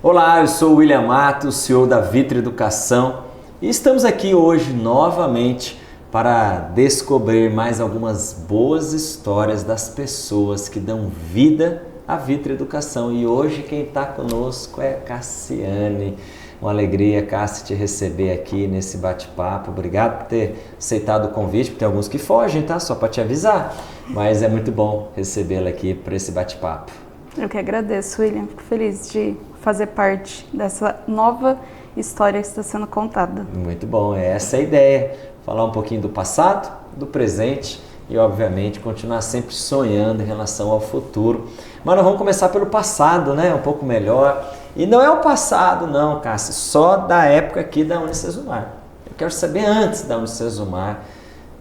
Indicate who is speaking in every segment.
Speaker 1: Olá, eu sou o William Matos, CEO da Vitra Educação, e estamos aqui hoje novamente para descobrir mais algumas boas histórias das pessoas que dão vida à Vitra Educação. E hoje quem está conosco é a Cassiane. Uma alegria, Cassi, te receber aqui nesse bate-papo. Obrigado por ter aceitado o convite, porque tem alguns que fogem, tá? Só para te avisar. Mas é muito bom recebê-la aqui para esse bate-papo.
Speaker 2: Eu que agradeço, William. Fico feliz de fazer parte dessa nova história que está sendo contada.
Speaker 1: Muito bom, essa é a ideia. Falar um pouquinho do passado, do presente e, obviamente, continuar sempre sonhando em relação ao futuro. Mas nós vamos começar pelo passado, né? Um pouco melhor. E não é o passado, não, Cássia, só da época aqui da Unicesumar. Eu quero saber antes da Unicesumar,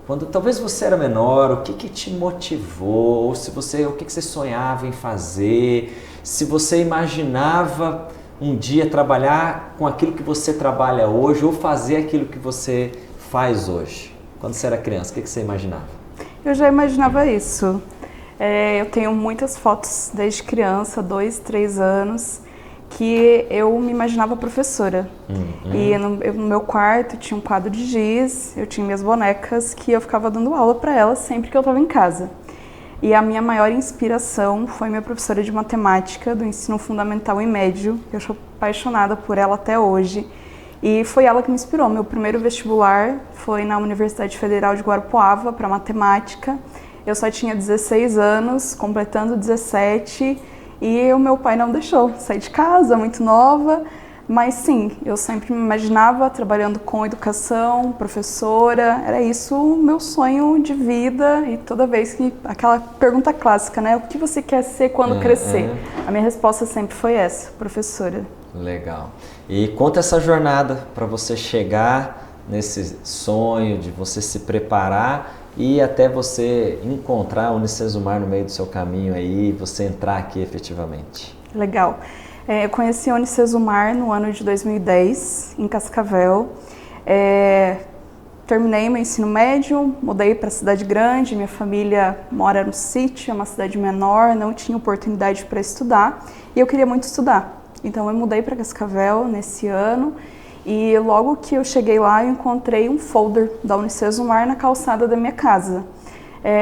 Speaker 1: quando talvez você era menor, o que te motivou, ou se você, o que você sonhava em fazer, se você imaginava um dia trabalhar com aquilo que você trabalha hoje ou fazer aquilo que você faz hoje. Quando você era criança, o que você imaginava?
Speaker 2: Eu já imaginava isso. Eu tenho muitas fotos desde criança, 2, 3 anos, que eu me imaginava professora. E no meu quarto tinha um quadro de giz, eu tinha minhas bonecas que eu ficava dando aula para elas sempre que eu estava em casa. E a minha maior inspiração foi minha professora de matemática do ensino fundamental e médio. Eu sou apaixonada por ela até hoje. E foi ela que me inspirou. Meu primeiro vestibular foi na Universidade Federal de Guarapuava para matemática. Eu só tinha 16 anos, completando 17, e o meu pai não deixou sair de casa, muito nova. Mas sim, eu sempre me imaginava trabalhando com educação, professora, era isso o meu sonho de vida. E toda vez que, aquela pergunta clássica, né? O que você quer ser quando crescer? A minha resposta sempre foi essa, professora.
Speaker 1: Legal. E conta essa jornada para você chegar nesse sonho de você se preparar e até você encontrar a Unicesumar no meio do seu caminho aí e você entrar aqui efetivamente.
Speaker 2: Legal. Eu conheci a Unicesumar no ano de 2010, em Cascavel. Terminei meu ensino médio, mudei para a cidade grande, minha família mora no sítio, é uma cidade menor, não tinha oportunidade para estudar e eu queria muito estudar. Então eu mudei para Cascavel nesse ano e logo que eu cheguei lá eu encontrei um folder da Unicesumar na calçada da minha casa.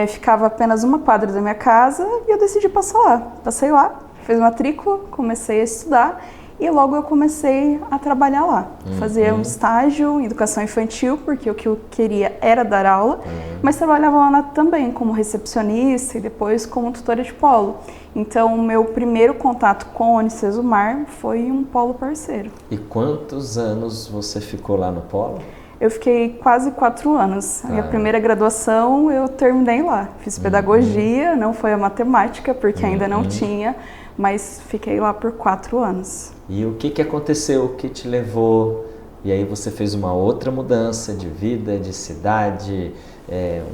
Speaker 2: Ficava apenas uma quadra da minha casa e eu decidi passar lá. Passei lá. Fiz matrícula, comecei a estudar e logo eu comecei a trabalhar lá. Fazia um estágio em educação infantil, porque o que eu queria era dar aula, mas trabalhava lá também como recepcionista e depois como tutora de polo. Então, o meu primeiro contato com a Unicesumar foi um polo parceiro.
Speaker 1: E quantos anos você ficou lá no polo?
Speaker 2: Eu fiquei quase 4 anos. A minha primeira graduação eu terminei lá. Fiz pedagogia, não foi a matemática, porque ainda não tinha, mas fiquei lá por 4 anos.
Speaker 1: E o que aconteceu? O que te levou? E aí você fez uma outra mudança de vida, de cidade,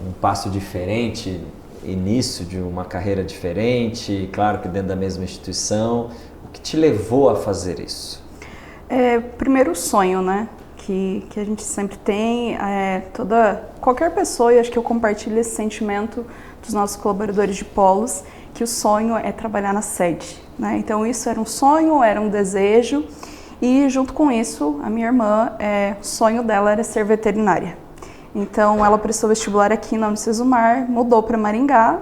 Speaker 1: um passo diferente, início de uma carreira diferente, claro que dentro da mesma instituição. O que te levou a fazer isso?
Speaker 2: Primeiro o sonho, né? Que a gente sempre tem, qualquer pessoa, e acho que eu compartilho esse sentimento dos nossos colaboradores de polos, que o sonho é trabalhar na sede, né? Então isso era um sonho, era um desejo, e junto com isso, a minha irmã, o sonho dela era ser veterinária. Então ela prestou vestibular aqui na Unicesumar, mudou para Maringá,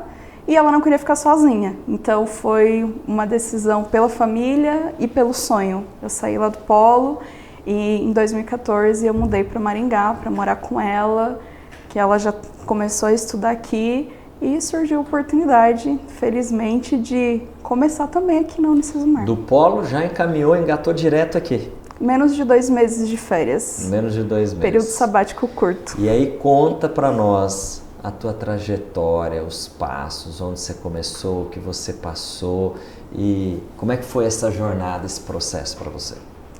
Speaker 2: e ela não queria ficar sozinha. Então foi uma decisão pela família e pelo sonho. Eu saí lá do polo, e em 2014 eu mudei para Maringá para morar com ela, que ela já começou a estudar aqui e surgiu a oportunidade, felizmente, de começar também aqui na Unicesumar.
Speaker 1: Do polo já encaminhou, engatou direto aqui?
Speaker 2: Menos de 2 meses de férias.
Speaker 1: Menos de 2 meses.
Speaker 2: Período sabático curto.
Speaker 1: E aí conta para nós a tua trajetória, os passos, onde você começou, o que você passou e como é que foi essa jornada, esse processo para você?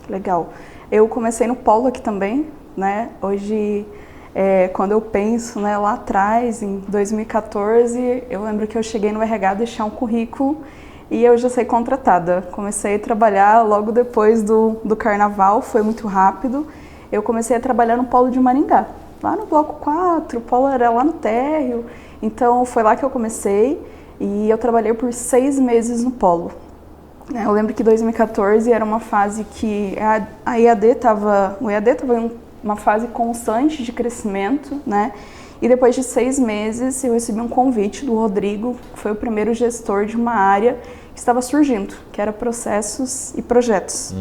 Speaker 2: Legal. Eu comecei no polo aqui também, né? Hoje, quando eu penso, né, lá atrás, em 2014, eu lembro que eu cheguei no RH deixar um currículo e eu já saí contratada. Comecei a trabalhar logo depois do carnaval, foi muito rápido. Eu comecei a trabalhar no polo de Maringá, lá no bloco 4, o polo era lá no térreo. Então foi lá que eu comecei e eu trabalhei por 6 meses no polo. Eu lembro que 2014 era uma fase que o EAD estava em uma fase constante de crescimento, né? E depois de 6 meses eu recebi um convite do Rodrigo, que foi o primeiro gestor de uma área que estava surgindo, que era processos e projetos,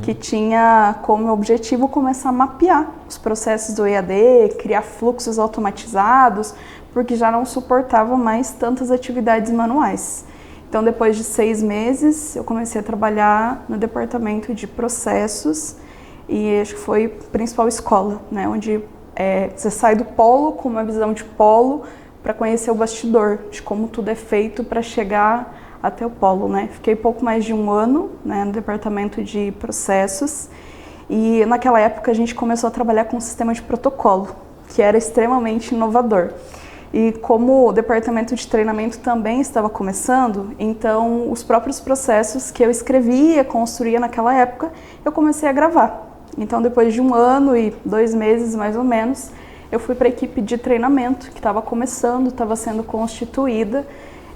Speaker 2: que tinha como objetivo começar a mapear os processos do EAD, criar fluxos automatizados, porque já não suportava mais tantas atividades manuais. Então, depois de 6 meses, eu comecei a trabalhar no departamento de processos e acho que foi a principal escola, né, onde você sai do polo com uma visão de polo para conhecer o bastidor, de como tudo é feito para chegar até o polo, né. Fiquei pouco mais de 1 ano, né, no departamento de processos e naquela época a gente começou a trabalhar com um sistema de protocolo, que era extremamente inovador. E como o departamento de treinamento também estava começando, então os próprios processos que eu escrevia, construía naquela época, eu comecei a gravar. Então depois de 1 ano e 2 meses mais ou menos, eu fui para a equipe de treinamento que estava começando, estava sendo constituída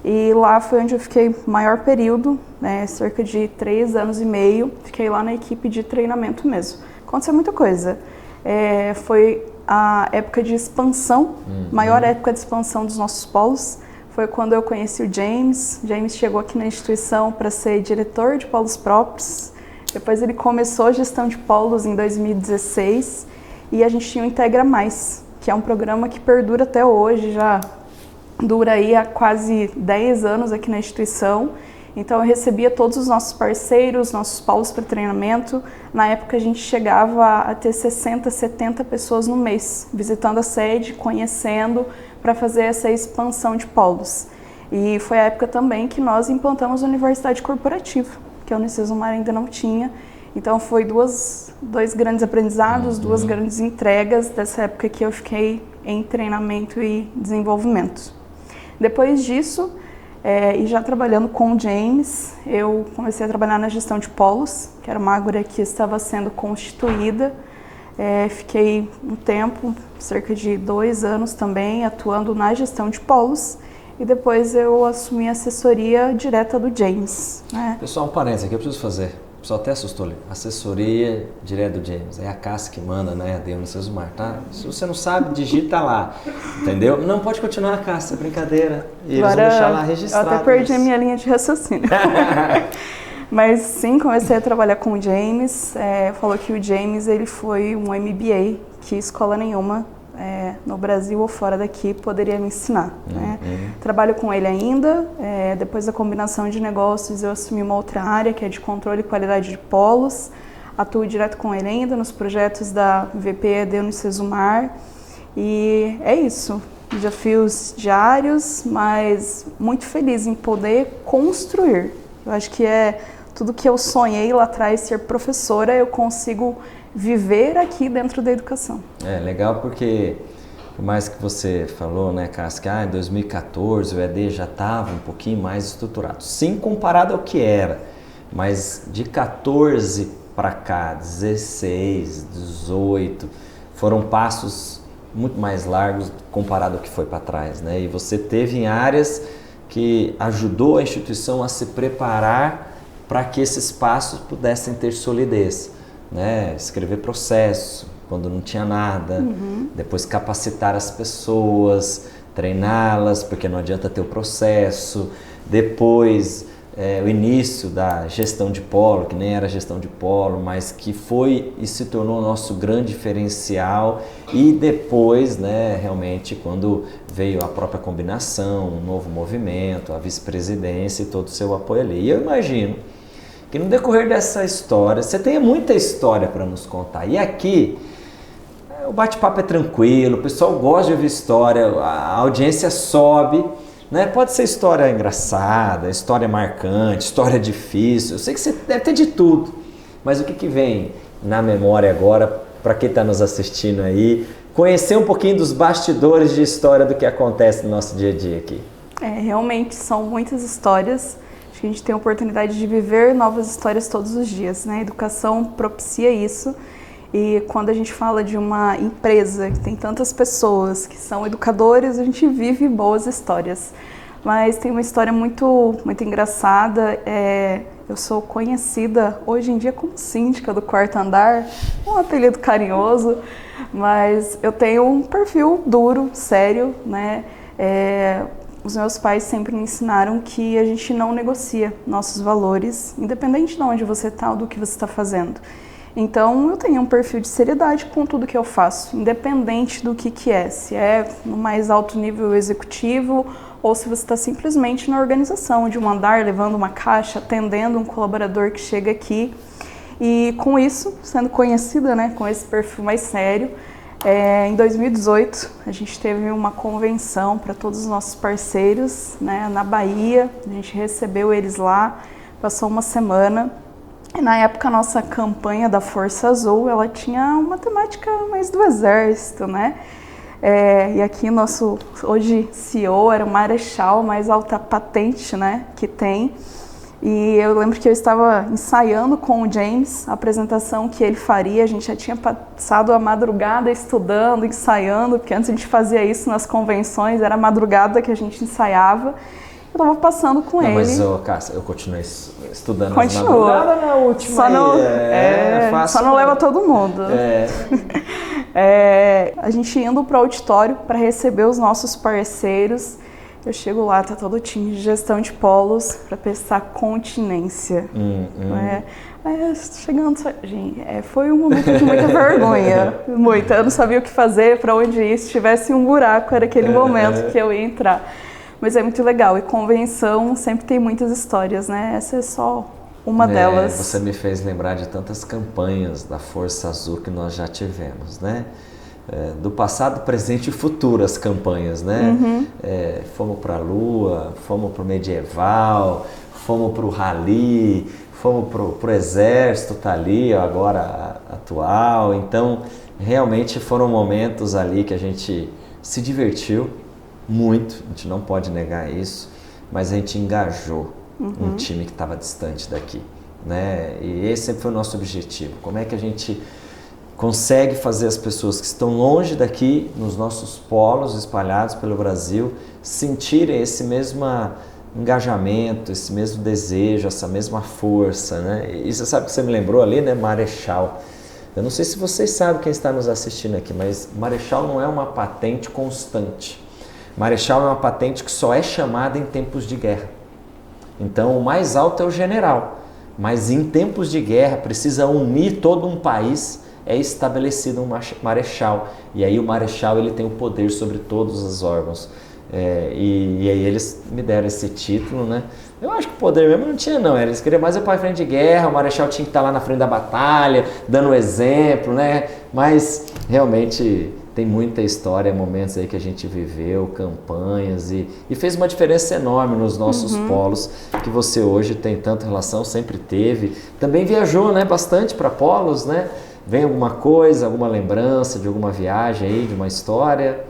Speaker 2: e lá foi onde eu fiquei maior período, né, cerca de 3 anos e meio, fiquei lá na equipe de treinamento mesmo. Aconteceu muita coisa. Foi a época de expansão, maior época de expansão dos nossos polos, foi quando eu conheci o James. James chegou aqui na instituição para ser diretor de polos próprios, depois ele começou a gestão de polos em 2016 e a gente tinha o Integra Mais, que é um programa que perdura até hoje, já dura aí há quase 10 anos aqui na instituição. Então eu recebia todos os nossos parceiros, nossos polos para treinamento. Na época a gente chegava a ter 60, 70 pessoas no mês, visitando a sede, conhecendo, para fazer essa expansão de polos. E foi a época também que nós implantamos a Universidade Corporativa, que a Unicesumar ainda não tinha. Então foi dois grandes aprendizados, 2 grandes entregas dessa época que eu fiquei em treinamento e desenvolvimento. Depois disso, e já trabalhando com o James, eu comecei a trabalhar na gestão de polos, que era uma área que estava sendo constituída. Fiquei um tempo, cerca de 2 anos também, atuando na gestão de polos. E depois eu assumi a assessoria direta do James, né?
Speaker 1: Pessoal, um parênteses aqui, eu preciso fazer. O pessoal até assustou ali. Assessoria direta do James. É a Cássia que manda, né? A Unicesumar, tá? Se você não sabe, digita lá. Entendeu? Não, pode continuar, Cássia, brincadeira. E agora, eles vão deixar lá registrado.
Speaker 2: Eu até perdi a minha linha de raciocínio. Mas sim, comecei a trabalhar com o James. Falou que o James ele foi um MBA que escola nenhuma no Brasil ou fora daqui poderia me ensinar, né? Trabalho com ele ainda, depois da combinação de negócios eu assumi uma outra área que é de controle e qualidade de polos, atuo direto com ele ainda nos projetos da VP da Unicesumar e é isso, desafios diários, mas muito feliz em poder construir. Eu acho que tudo que eu sonhei lá atrás, ser professora, eu consigo viver aqui dentro da educação.
Speaker 1: Legal porque, por mais que você falou, né, Cássia, que em 2014 o EAD já estava um pouquinho mais estruturado. Sim, comparado ao que era, mas de 14 para cá, 16, 18, foram passos muito mais largos comparado ao que foi para trás, né? E você teve em áreas que ajudou a instituição a se preparar para que esses passos pudessem ter solidez, né? Escrever processo quando não tinha nada, depois capacitar as pessoas, treiná-las, porque não adianta ter o processo, depois o início da gestão de polo, que nem era gestão de polo, mas que foi e se tornou o nosso grande diferencial, e depois, né, realmente, quando veio a própria combinação, um novo movimento, a vice-presidência e todo o seu apoio ali. E eu imagino que no decorrer dessa história, você tem muita história para nos contar. E aqui, o bate-papo é tranquilo, o pessoal gosta de ouvir história, a audiência sobe, né? Pode ser história engraçada, história marcante, história difícil. Eu sei que você deve ter de tudo, mas o que vem na memória agora, para quem está nos assistindo aí, conhecer um pouquinho dos bastidores de história do que acontece no nosso dia a dia aqui?
Speaker 2: Realmente são muitas histórias. Acho que a gente tem a oportunidade de viver novas histórias todos os dias, né? A educação propicia isso. E quando a gente fala de uma empresa que tem tantas pessoas que são educadores, a gente vive boas histórias. Mas tem uma história muito engraçada. Eu sou conhecida hoje em dia como síndica do quarto andar, um apelido carinhoso, mas eu tenho um perfil duro, sério, né? Os meus pais sempre me ensinaram que a gente não negocia nossos valores, independente de onde você está ou do que você está fazendo. Então, eu tenho um perfil de seriedade com tudo que eu faço, independente do que é, se é no mais alto nível executivo ou se você está simplesmente na organização de um andar, levando uma caixa, atendendo um colaborador que chega aqui. E com isso, sendo conhecida, né, com esse perfil mais sério, em 2018 a gente teve uma convenção para todos os nossos parceiros, né, na Bahia. A gente recebeu eles lá, passou uma semana. E na época a nossa campanha da Força Azul, ela tinha uma temática mais do Exército, né? E aqui nosso, hoje CEO, era o Marechal, mais alta patente, né, que tem. E eu lembro que eu estava ensaiando com o James a apresentação que ele faria. A gente já tinha passado a madrugada estudando, ensaiando, porque antes a gente fazia isso nas convenções, era a madrugada que a gente ensaiava. Eu estava passando com ele.
Speaker 1: Mas, Cássia, eu continuei estudando
Speaker 2: Continua.
Speaker 1: Nas madrugadas na última.
Speaker 2: Só não leva todo mundo. A gente indo para o auditório para receber os nossos parceiros. Eu chego lá, tá todo o time de gestão de polos para prestar continência. Chegando, gente, foi um momento de muita vergonha. Eu não sabia o que fazer, para onde ir. Se tivesse um buraco, era aquele momento que eu ia entrar. Mas é muito legal. E convenção sempre tem muitas histórias, né? Essa é só uma delas.
Speaker 1: Você me fez lembrar de tantas campanhas da Força Azul que nós já tivemos, né? Do passado, presente e futuro as campanhas, né? Fomos para a Lua, fomos para o medieval, fomos para o rally, fomos para o exército, tá ali agora atual. Então, realmente foram momentos ali que a gente se divertiu muito, a gente não pode negar isso, mas a gente engajou um time que estava distante daqui, né? E esse sempre foi o nosso objetivo. Como é que a gente consegue fazer as pessoas que estão longe daqui, nos nossos polos espalhados pelo Brasil, sentirem esse mesmo engajamento, esse mesmo desejo, essa mesma força, né? E você sabe que você me lembrou ali, né? Marechal. Eu não sei se vocês sabem, quem está nos assistindo aqui, mas Marechal não é uma patente constante. Marechal é uma patente que só é chamada em tempos de guerra. Então, o mais alto é o general, mas em tempos de guerra precisa unir todo um país, é estabelecido um marechal. E aí o marechal ele tem o poder sobre todos os órgãos. E aí eles me deram esse título, né? Eu acho que o poder mesmo não tinha, não. Eles queriam mais ir para frente de guerra, o marechal tinha que estar lá na frente da batalha, dando exemplo, né? Mas realmente tem muita história, momentos aí que a gente viveu, campanhas e fez uma diferença enorme nos nossos polos, que você hoje tem tanta relação, sempre teve. Também viajou, né, bastante para polos, né? Vem alguma coisa, alguma lembrança de alguma viagem aí, de uma história?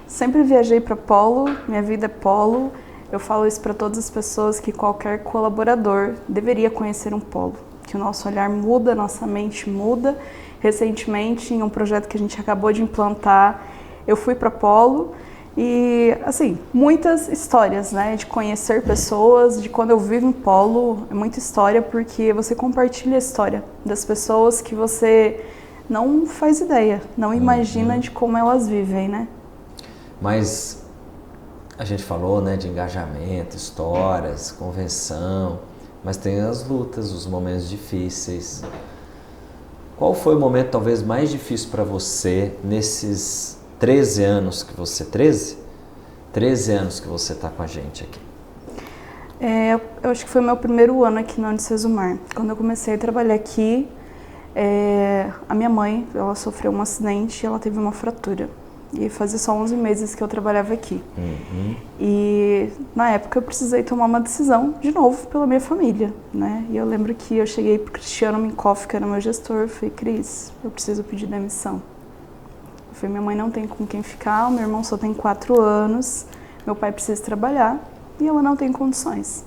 Speaker 2: Sempre viajei para polo, minha vida é polo. Eu falo isso para todas as pessoas, que qualquer colaborador deveria conhecer um polo, que o nosso olhar muda, nossa mente muda. Recentemente, em um projeto que a gente acabou de implantar, eu fui para polo e, assim, muitas histórias, né, de conhecer pessoas, de quando eu vivo em polo, é muita história porque você compartilha a história das pessoas que você não faz ideia, não imagina de como elas vivem, né?
Speaker 1: Mas a gente falou, né, de engajamento, histórias, convenção, mas tem as lutas, os momentos difíceis. Qual foi o momento talvez mais difícil para você nesses 13 anos que você... 13 anos que você está com a gente aqui?
Speaker 2: Eu acho que foi o meu primeiro ano aqui na Unicesumar. Quando eu comecei a trabalhar aqui, a minha mãe, ela sofreu um acidente e ela teve uma fratura. E fazia só 11 meses que eu trabalhava aqui. E na época eu precisei tomar uma decisão, de novo, pela minha família, né? E eu lembro que eu cheguei pro Cristiano Minkoff, que era meu gestor, e falei: Cris, eu preciso pedir demissão. Eu falei: minha mãe não tem com quem ficar, o meu irmão só tem 4 anos, meu pai precisa trabalhar e ela não tem condições.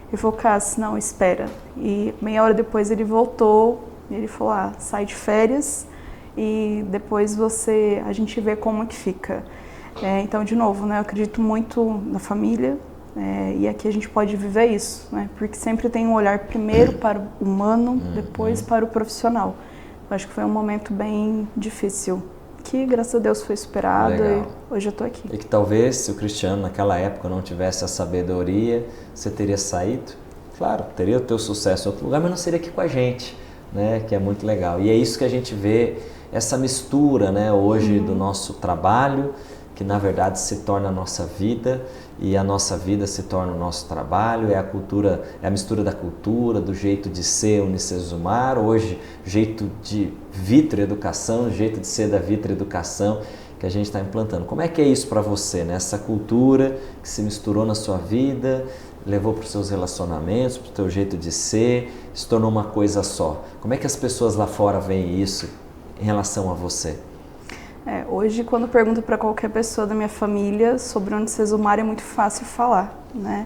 Speaker 2: Ele falou: Cássio, não, espera. E meia hora depois ele voltou e ele falou: sai de férias e depois a gente vê como que fica. Então, de novo, né, eu acredito muito na família, E aqui a gente pode viver isso, né? Porque sempre tem um olhar primeiro para o humano, depois para o profissional. Eu acho que foi um momento bem difícil, que graças a Deus foi superado.
Speaker 1: Legal.
Speaker 2: E hoje eu estou aqui.
Speaker 1: E que talvez se o Cristiano naquela época não tivesse a sabedoria, você teria saído? Claro, teria o teu sucesso em outro lugar, mas não seria aqui com a gente, né? Que é muito legal. E é isso que a gente vê, essa mistura, né, hoje do nosso trabalho, que na verdade se torna a nossa vida, e a nossa vida se torna o nosso trabalho, é a cultura, é a mistura da cultura, do jeito de ser Unicesumar, hoje jeito de Vitro Educação, jeito de ser da Vitro Educação, que a gente está implantando. Como é que é isso para você, né? Essa cultura que se misturou na sua vida, levou para os seus relacionamentos, para o teu jeito de ser, se tornou uma coisa só. Como é que as pessoas lá fora veem isso em relação a você?
Speaker 2: Hoje, quando pergunto para qualquer pessoa da minha família sobre o Unicesumar, é muito fácil falar, né?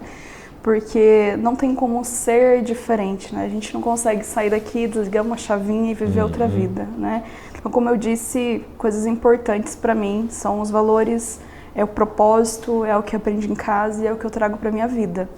Speaker 2: Porque não tem como ser diferente, né? A gente não consegue sair daqui, desligar uma chavinha e viver outra vida, né? Então, como eu disse, coisas importantes para mim são os valores, é o propósito, é o que eu aprendi em casa e é o que eu trago para minha vida.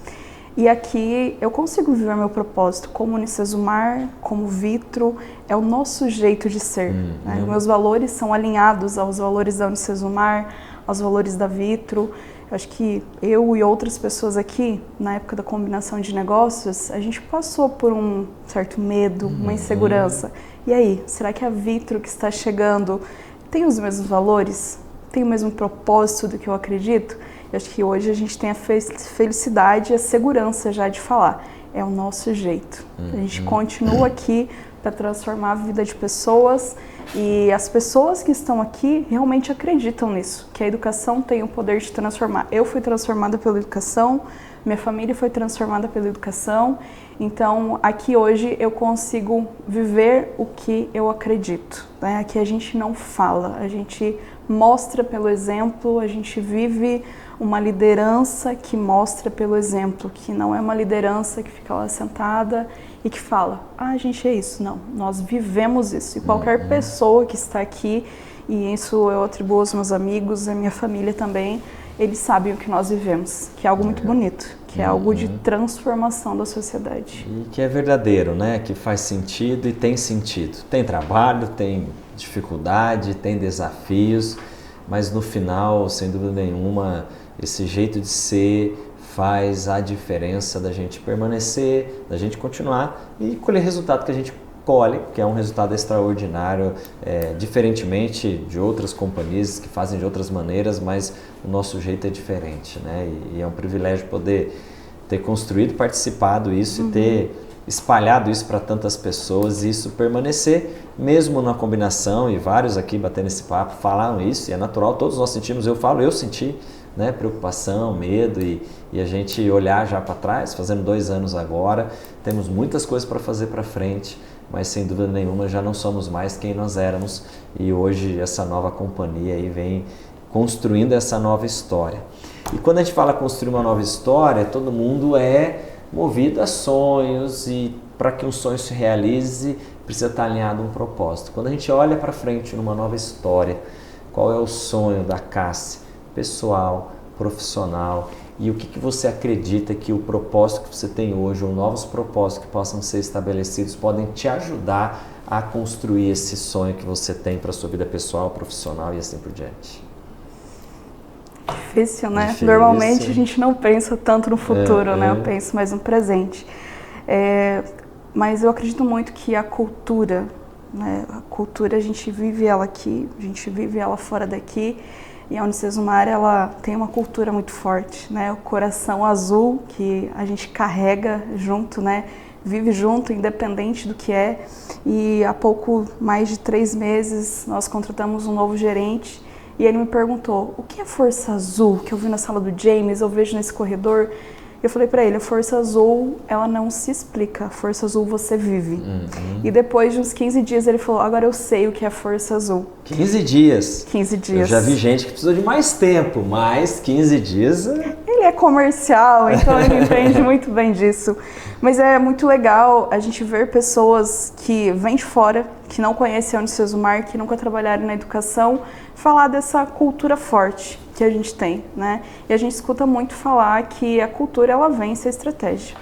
Speaker 2: E aqui eu consigo viver meu propósito como Unicesumar, como Vitro, é o nosso jeito de ser. Né? Os meus valores são alinhados aos valores da Unicesumar, aos valores da Vitro. Eu acho que eu e outras pessoas aqui, na época da combinação de negócios, a gente passou por um certo medo, uma insegurança. E aí, será que a Vitro que está chegando tem os mesmos valores? Tem o mesmo propósito do que eu acredito? Eu acho que hoje a gente tem a felicidade e a segurança já de falar. É o nosso jeito. A gente continua aqui para transformar a vida de pessoas e as pessoas que estão aqui realmente acreditam nisso, que a educação tem o poder de transformar. Eu fui transformada pela educação, minha família foi transformada pela educação, então aqui hoje eu consigo viver o que eu acredito. Né? Aqui a gente não fala, a gente mostra pelo exemplo, a gente vive uma liderança que mostra pelo exemplo, que não é uma liderança que fica lá sentada e que fala, a gente é isso. Não, nós vivemos isso. E qualquer pessoa que está aqui, e isso eu atribuo aos meus amigos, à minha família também, eles sabem o que nós vivemos, que é algo muito bonito, que é algo de transformação da sociedade.
Speaker 1: E que é verdadeiro, né? Que faz sentido e tem sentido. Tem trabalho, tem dificuldade, tem desafios, mas no final, sem dúvida nenhuma, esse jeito de ser faz a diferença da gente permanecer, da gente continuar e colher resultado que a gente colhe, que é um resultado extraordinário, diferentemente de outras companhias que fazem de outras maneiras, mas o nosso jeito é diferente, né? E é um privilégio poder ter construído, participado isso e ter espalhado isso para tantas pessoas e isso permanecer, mesmo na combinação, e vários aqui batendo esse papo falaram isso, e é natural, todos nós sentimos, eu senti, né, preocupação, medo e a gente olhar já para trás, fazendo 2 anos agora, temos muitas coisas para fazer para frente, mas sem dúvida nenhuma já não somos mais quem nós éramos e hoje essa nova companhia aí vem construindo essa nova história. E quando a gente fala construir uma nova história, todo mundo é movido a sonhos e para que um sonho se realize precisa estar alinhado a um propósito. Quando a gente olha para frente numa nova história, qual é o sonho da Cássia? Pessoal, profissional, e o que você acredita que o propósito que você tem hoje, ou novos propósitos que possam ser estabelecidos, podem te ajudar a construir esse sonho que você tem para a sua vida pessoal, profissional e assim por diante?
Speaker 2: Difícil, né? Difícil. Normalmente a gente não pensa tanto no futuro, né? Eu penso mais no presente. Mas eu acredito muito que a cultura, né? A cultura a gente vive ela aqui, a gente vive ela fora daqui. E a Unicesumar, ela tem uma cultura muito forte, né? O coração azul que a gente carrega junto, né? Vive junto, independente do que é. E há pouco mais de 3 meses nós contratamos um novo gerente e ele me perguntou, o que é Força Azul? Que eu vi na sala do James, eu vejo nesse corredor. Eu falei para ele, a Força Azul, ela não se explica, a Força Azul você vive. E depois de uns 15 dias ele falou, agora eu sei o que é Força Azul.
Speaker 1: 15 dias?
Speaker 2: 15 dias.
Speaker 1: Eu já vi gente que precisou de mais tempo, mas 15 dias...
Speaker 2: Ele é comercial, então ele entende muito bem disso. Mas é muito legal a gente ver pessoas que vêm de fora, que não conhecem a Unicesumar, que nunca trabalharam na educação, falar dessa cultura forte. que a gente tem, né? E a gente escuta muito falar que a cultura, ela vence a estratégia.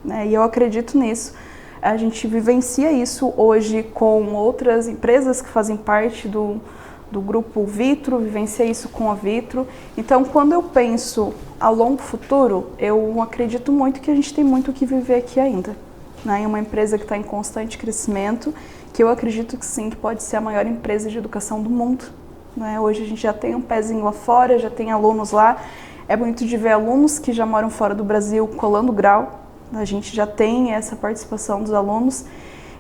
Speaker 2: Né? E eu acredito nisso. A gente vivencia isso hoje com outras empresas que fazem parte do grupo Vitro, vivencia isso com a Vitro. Então, quando eu penso a longo futuro, eu acredito muito que a gente tem muito o que viver aqui ainda. Né? É uma empresa que está em constante crescimento, que eu acredito que sim, que pode ser a maior empresa de educação do mundo. Né? Hoje a gente já tem um pezinho lá fora, já tem alunos lá. É bonito de ver alunos que já moram fora do Brasil colando grau. A gente já tem essa participação dos alunos.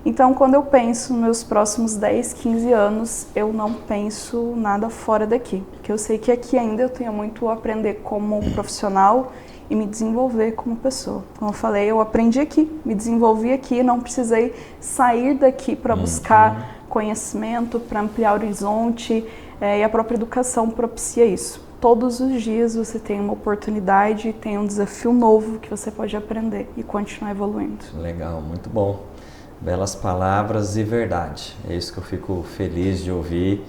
Speaker 2: Então, quando eu penso nos meus próximos 10, 15 anos, eu não penso nada fora daqui. Porque eu sei que aqui ainda eu tenho muito a aprender como profissional e me desenvolver como pessoa. Como eu falei, eu aprendi aqui, me desenvolvi aqui, não precisei sair daqui para buscar conhecimento, para ampliar o horizonte, e a própria educação propicia isso. Todos os dias você tem uma oportunidade, tem um desafio novo que você pode aprender e continuar evoluindo.
Speaker 1: Legal, muito bom. Belas palavras e verdade. É isso que eu fico feliz de ouvir,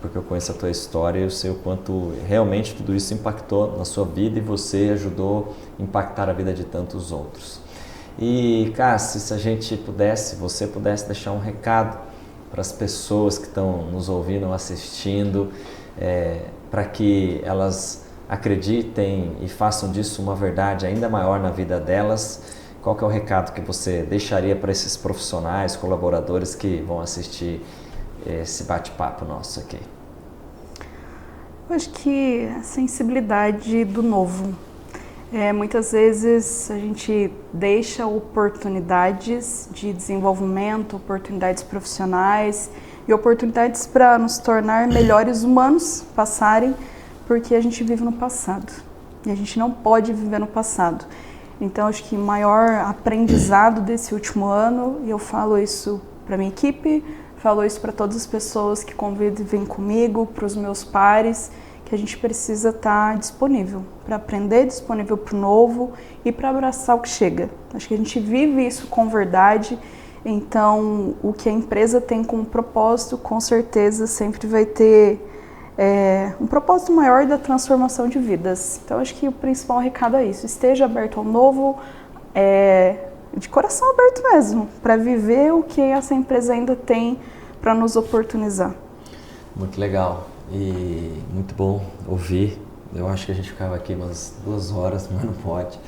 Speaker 1: porque eu conheço a tua história e eu sei o quanto realmente tudo isso impactou na sua vida e você ajudou a impactar a vida de tantos outros. E, Cassi, se a gente pudesse, você pudesse deixar um recado para as pessoas que estão nos ouvindo, assistindo, para que elas acreditem e façam disso uma verdade ainda maior na vida delas, qual que é o recado que você deixaria para esses profissionais, colaboradores que vão assistir esse bate-papo nosso aqui?
Speaker 2: Eu acho que a sensibilidade do novo. Muitas vezes a gente deixa oportunidades de desenvolvimento, oportunidades profissionais e oportunidades para nos tornar melhores humanos passarem, porque a gente vive no passado e a gente não pode viver no passado. Então, acho que o maior aprendizado desse último ano, e eu falo isso para minha equipe, falo isso para todas as pessoas que convivem comigo, para os meus pares, que a gente precisa estar disponível para aprender, disponível para o novo e para abraçar o que chega. Acho que a gente vive isso com verdade. Então, o que a empresa tem como propósito, com certeza, sempre vai ter um propósito maior da transformação de vidas. Então, acho que o principal recado é isso. Esteja aberto ao novo, de coração aberto mesmo, para viver o que essa empresa ainda tem para nos oportunizar.
Speaker 1: Muito legal e muito bom ouvir. Eu acho que a gente ficava aqui umas 2 horas, mas não pode.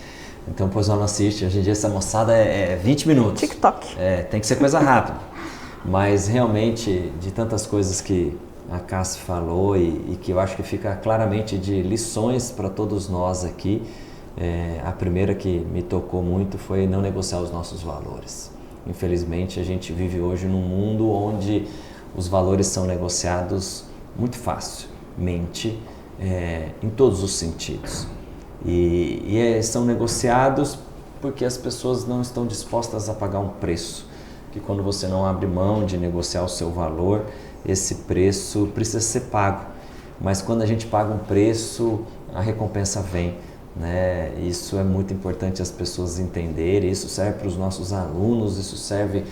Speaker 1: Então, pois não assiste. Hoje em dia essa moçada é 20 minutos.
Speaker 2: TikTok.
Speaker 1: Tem que ser coisa rápida. Mas realmente, de tantas coisas que a Cassi falou e que eu acho que fica claramente de lições para todos nós aqui, a primeira que me tocou muito foi não negociar os nossos valores. Infelizmente, a gente vive hoje num mundo onde os valores são negociados muito facilmente, em todos os sentidos. E são negociados porque as pessoas não estão dispostas a pagar um preço, que quando você não abre mão de negociar o seu valor, esse preço precisa ser pago. Mas quando a gente paga um preço, a recompensa vem, né? Isso é muito importante as pessoas entenderem, isso serve para os nossos alunos, isso serve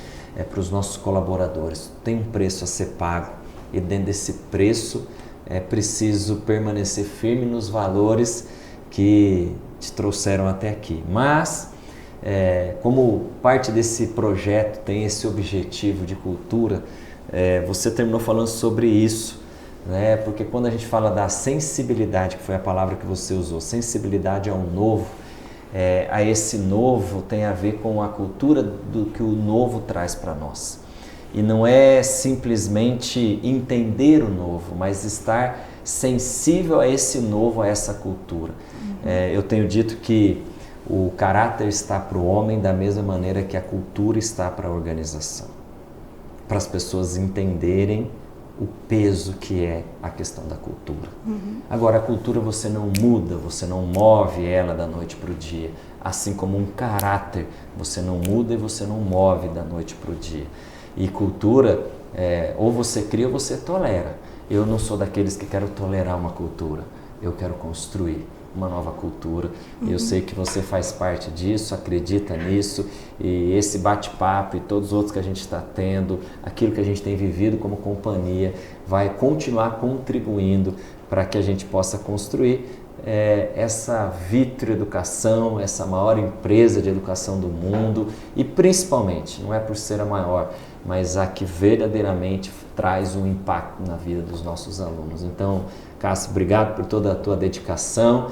Speaker 1: para os nossos colaboradores. Tem um preço a ser pago e dentro desse preço é preciso permanecer firme nos valores que te trouxeram até aqui. Mas, como parte desse projeto tem esse objetivo de cultura, você terminou falando sobre isso, né? Porque quando a gente fala da sensibilidade, que foi a palavra que você usou, sensibilidade ao novo, a esse novo tem a ver com a cultura do que o novo traz para nós. E não é simplesmente entender o novo, mas estar sensível a esse novo, a essa cultura. Eu tenho dito que o caráter está para o homem da mesma maneira que a cultura está para a organização. Para as pessoas entenderem o peso que é a questão da cultura. Agora, a cultura você não muda, você não move ela da noite para o dia. Assim como um caráter, você não muda e você não move da noite para o dia. E cultura, ou você cria ou você tolera. Eu não sou daqueles que quero tolerar uma cultura, eu quero construir. uma nova cultura. Eu sei que você faz parte disso, acredita nisso, e esse bate-papo e todos os outros que a gente está tendo, aquilo que a gente tem vivido como companhia, vai continuar contribuindo para que a gente possa construir essa Vitro Educação, essa maior empresa de educação do mundo, e principalmente, não é por ser a maior, mas a que verdadeiramente traz um impacto na vida dos nossos alunos. Então, Cássio, obrigado por toda a tua dedicação.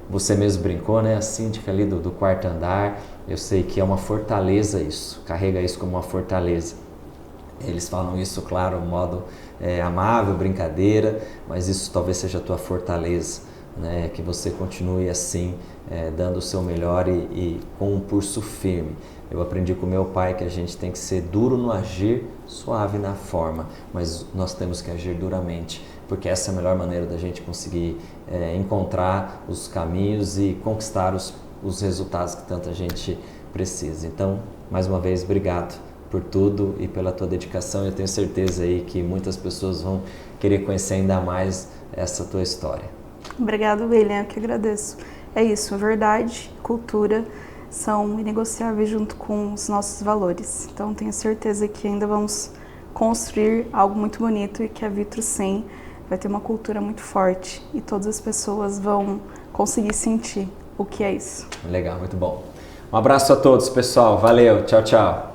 Speaker 1: Você mesmo brincou, né? A síndica ali do quarto andar, eu sei que é uma fortaleza isso, carrega isso como uma fortaleza. Eles falam isso, claro, de modo amável, brincadeira, mas isso talvez seja a tua fortaleza, né? Que você continue assim, dando o seu melhor e com um pulso firme. Eu aprendi com meu pai que a gente tem que ser duro no agir, suave na forma, mas nós temos que agir duramente, porque essa é a melhor maneira da gente conseguir encontrar os caminhos e conquistar os resultados que tanta gente precisa. Então, mais uma vez, obrigado por tudo e pela tua dedicação. Eu tenho certeza aí que muitas pessoas vão querer conhecer ainda mais essa tua história.
Speaker 2: Obrigada, William, eu que agradeço. É isso, verdade, cultura são inegociáveis junto com os nossos valores. Então, tenho certeza que ainda vamos construir algo muito bonito e que a Vitro 100 vai ter uma cultura muito forte e todas as pessoas vão conseguir sentir o que é isso.
Speaker 1: Legal, muito bom. Um abraço a todos, pessoal. Valeu, tchau, tchau.